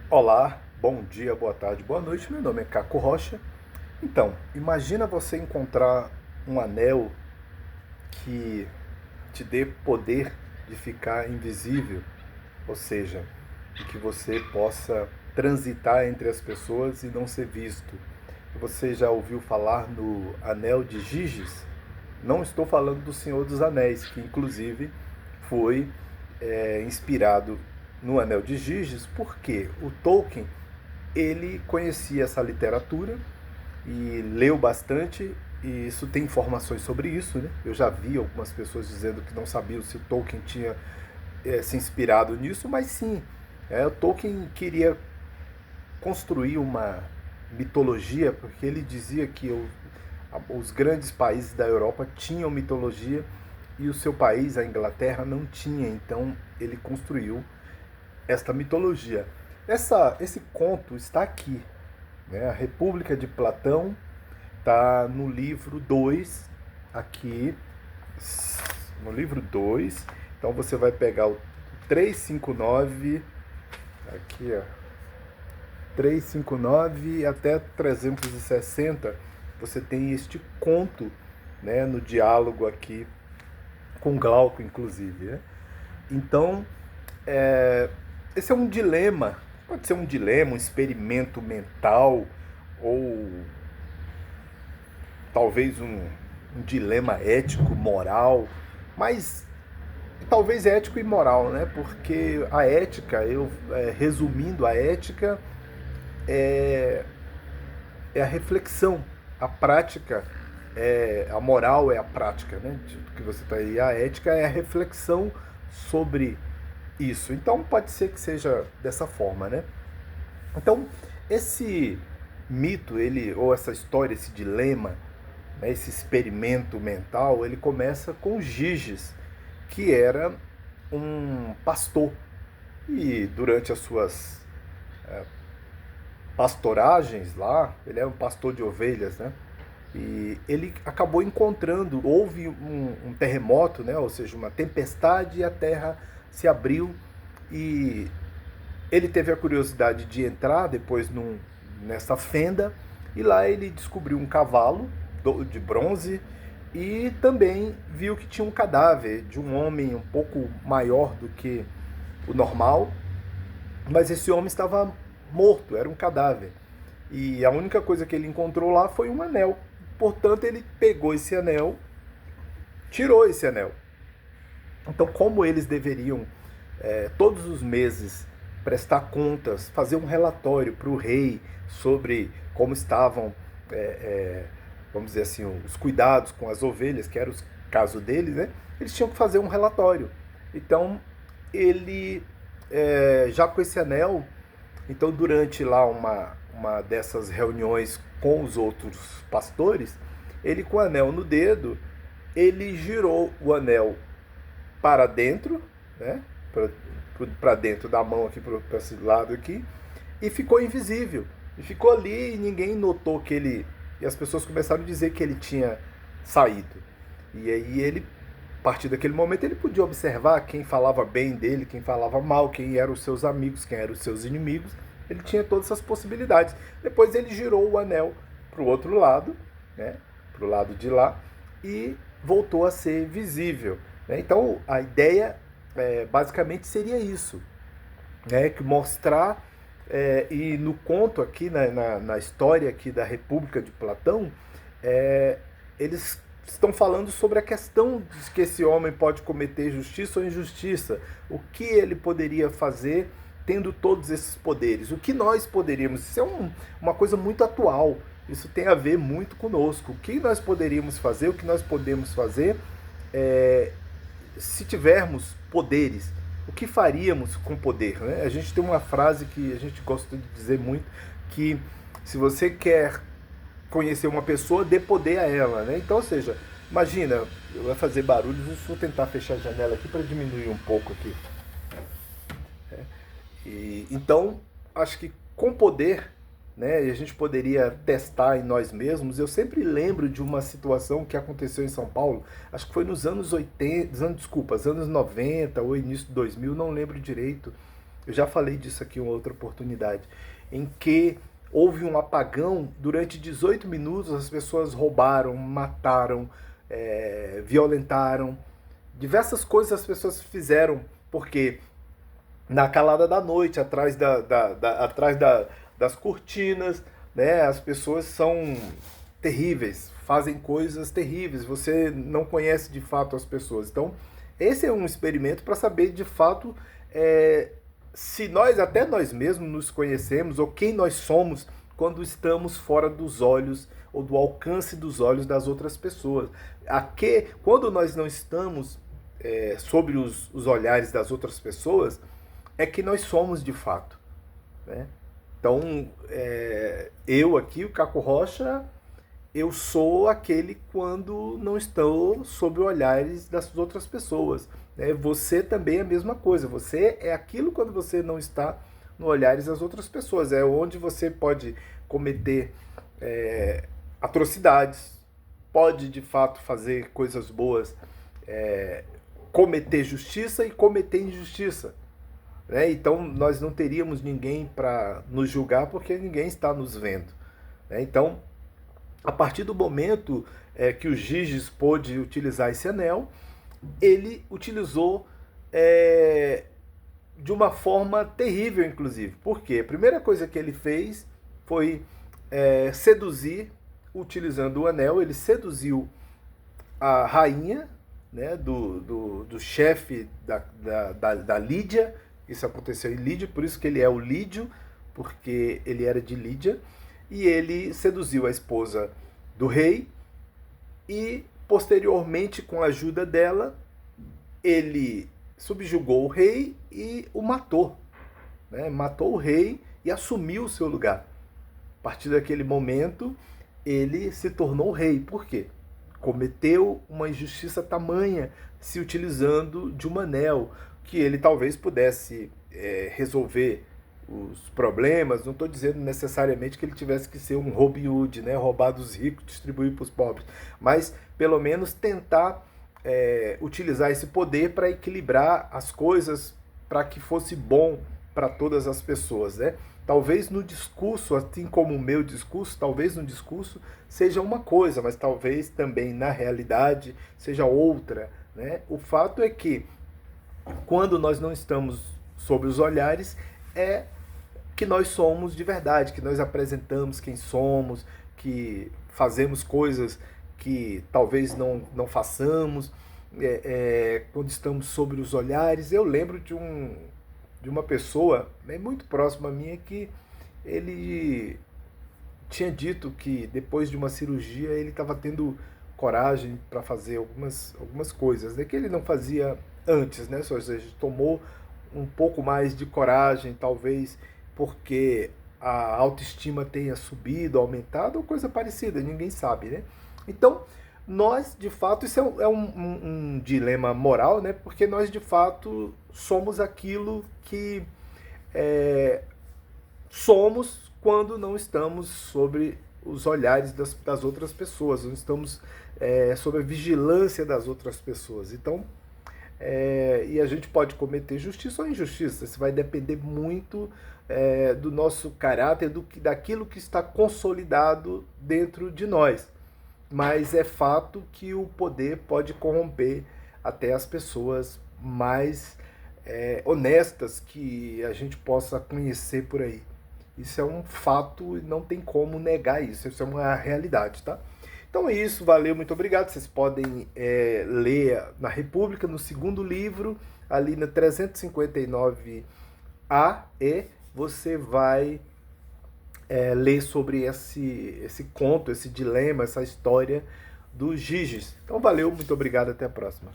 Olá, bom dia, boa tarde, boa noite. Meu nome é Caco Rocha. Então, imagina você encontrar um anel que te dê poder de ficar invisível, ou seja, de que você possa transitar entre as pessoas e não ser visto. Você já ouviu falar no Anel de Giges? Não estou falando do Senhor dos Anéis, que inclusive foi inspirado no Anel de Giges, porque o Tolkien ele conhecia essa literatura e leu bastante, e isso tem informações sobre isso, né? Eu já vi algumas pessoas dizendo que não sabiam se o Tolkien tinha se inspirado nisso, mas sim, o Tolkien queria construir uma mitologia, porque ele dizia que os grandes países da Europa tinham mitologia e o seu país, a Inglaterra, não tinha. Então ele construiu esta mitologia. Esse conto está aqui, né? A República de Platão está no livro 2 aqui, no livro 2. Então você vai pegar o 359, aqui ó, 359 até 360, você tem este conto, né, no diálogo aqui com Glauco, inclusive, né? Então, é, esse é um dilema, pode ser um dilema, um experimento mental, ou talvez um dilema ético, moral, mas talvez ético e moral, né? Porque a ética, resumindo, a ética é, é a reflexão, a prática, a moral é a prática, né? Tipo que você está aí, a ética é a reflexão sobre isso. Então pode ser que seja dessa forma, né? Então esse mito, ele ou essa história, esse dilema, né, esse experimento mental, ele começa com Giges, que era um pastor e durante as suas pastoragens lá, ele era um pastor de ovelhas, né? E ele acabou encontrando, houve um terremoto, né? Ou seja, uma tempestade, e a terra se abriu e ele teve a curiosidade de entrar depois nessa fenda e lá ele descobriu um cavalo de bronze e também viu que tinha um cadáver de um homem um pouco maior do que o normal, mas esse homem estava morto, era um cadáver. E a única coisa que ele encontrou lá foi um anel. Portanto, ele pegou esse anel, tirou esse anel. Então, como eles deveriam, todos os meses, prestar contas, fazer um relatório para o rei sobre como estavam, vamos dizer assim, os cuidados com as ovelhas, que era o caso deles, né? Eles tinham que fazer um relatório. Então, ele, já com esse anel, então durante lá uma dessas reuniões com os outros pastores, ele com o anel no dedo, ele girou o anel para dentro, né? Para dentro da mão aqui, para esse lado aqui, e ficou invisível. E ficou ali e ninguém notou que ele. E as pessoas começaram a dizer que ele tinha saído. E aí ele, a partir daquele momento, ele podia observar quem falava bem dele, quem falava mal, quem eram os seus amigos, quem eram os seus inimigos. Ele tinha todas essas possibilidades. Depois ele girou o anel para o outro lado, né? Para o lado de lá, e voltou a ser visível, né? Então a ideia basicamente seria isso, né? Que mostrar, e no conto aqui, na história aqui da República de Platão, eles estão falando sobre a questão de que esse homem pode cometer justiça ou injustiça, o que ele poderia fazer tendo todos esses poderes, o que nós poderíamos, isso é uma coisa muito atual, isso tem a ver muito conosco, o que nós poderíamos fazer, o que nós podemos fazer, se tivermos poderes, o que faríamos com poder, né? A gente tem uma frase que a gente gosta de dizer muito, que se você quer conhecer uma pessoa, dê poder a ela, né? Então, ou seja, imagina, vai fazer barulho, vou tentar fechar a janela aqui para diminuir um pouco aqui. Então, acho que com poder, né, a gente poderia testar em nós mesmos. Eu sempre lembro de uma situação que aconteceu em São Paulo, acho que foi nos anos 80, desculpa, anos 90 ou início de 2000, não lembro direito. Eu já falei disso aqui em outra oportunidade, em que houve um apagão, durante 18 minutos as pessoas roubaram, mataram, violentaram, diversas coisas as pessoas fizeram, porque na calada da noite, das cortinas, né, as pessoas são terríveis, fazem coisas terríveis, você não conhece de fato as pessoas. Então, esse é um experimento para saber de fato se nós, até nós mesmos, nos conhecemos ou quem nós somos quando estamos fora dos olhos ou do alcance dos olhos das outras pessoas. Quando nós não estamos sobre os olhares das outras pessoas, é que nós somos de fato, né? Então, eu aqui, o Caco Rocha, eu sou aquele quando não estou sob olhares das outras pessoas, né? Você também é a mesma coisa. Você é aquilo quando você não está no olhares das outras pessoas. É onde você pode cometer atrocidades, pode de fato fazer coisas boas, cometer justiça e cometer injustiça, né? Então nós não teríamos ninguém para nos julgar porque ninguém está nos vendo, né? Então, a partir do momento que o Giges pôde utilizar esse anel, ele utilizou de uma forma terrível, inclusive. Por quê? A primeira coisa que ele fez foi seduzir, utilizando o anel, ele seduziu a rainha, né, do chefe da Lídia. Isso aconteceu em Lídia, por isso que ele é o Lídio, porque ele era de Lídia. E ele seduziu a esposa do rei e, posteriormente, com a ajuda dela, ele subjugou o rei e o matou, né? Matou o rei e assumiu o seu lugar. A partir daquele momento, ele se tornou rei. Por quê? Cometeu uma injustiça tamanha se utilizando de um anel, que ele talvez pudesse resolver os problemas. Não estou dizendo necessariamente que ele tivesse que ser um Robin Hood, né? Roubar dos ricos, distribuir para os pobres, mas pelo menos tentar utilizar esse poder para equilibrar as coisas, para que fosse bom para todas as pessoas, né? Talvez no discurso, assim como o meu discurso, talvez no discurso seja uma coisa, mas talvez também na realidade seja outra, né? O fato é que quando nós não estamos sob os olhares, é que nós somos de verdade, que nós apresentamos quem somos, que fazemos coisas que talvez não façamos, quando estamos sobre os olhares. Eu lembro de uma pessoa muito próxima a mim que ele tinha dito que depois de uma cirurgia ele estava tendo coragem para fazer algumas coisas, né, que ele não fazia antes, né? Ou seja, tomou um pouco mais de coragem, talvez porque a autoestima tenha subido, aumentado, ou coisa parecida, ninguém sabe, né? Então, nós, de fato, isso é um dilema moral, né? Porque nós, de fato, somos aquilo que somos quando não estamos sobre os olhares das outras pessoas, não estamos sob a vigilância das outras pessoas. Então, e a gente pode cometer justiça ou injustiça. Isso vai depender muito do nosso caráter, daquilo que está consolidado dentro de nós. Mas é fato que o poder pode corromper até as pessoas mais honestas que a gente possa conhecer por aí. Isso é um fato e não tem como negar isso. Isso é uma realidade, tá? Então é isso, valeu, muito obrigado. Vocês podem ler na República, no segundo livro, ali na 359A, você vai ler sobre esse conto, esse dilema, essa história do Giges. Então valeu, muito obrigado, até a próxima.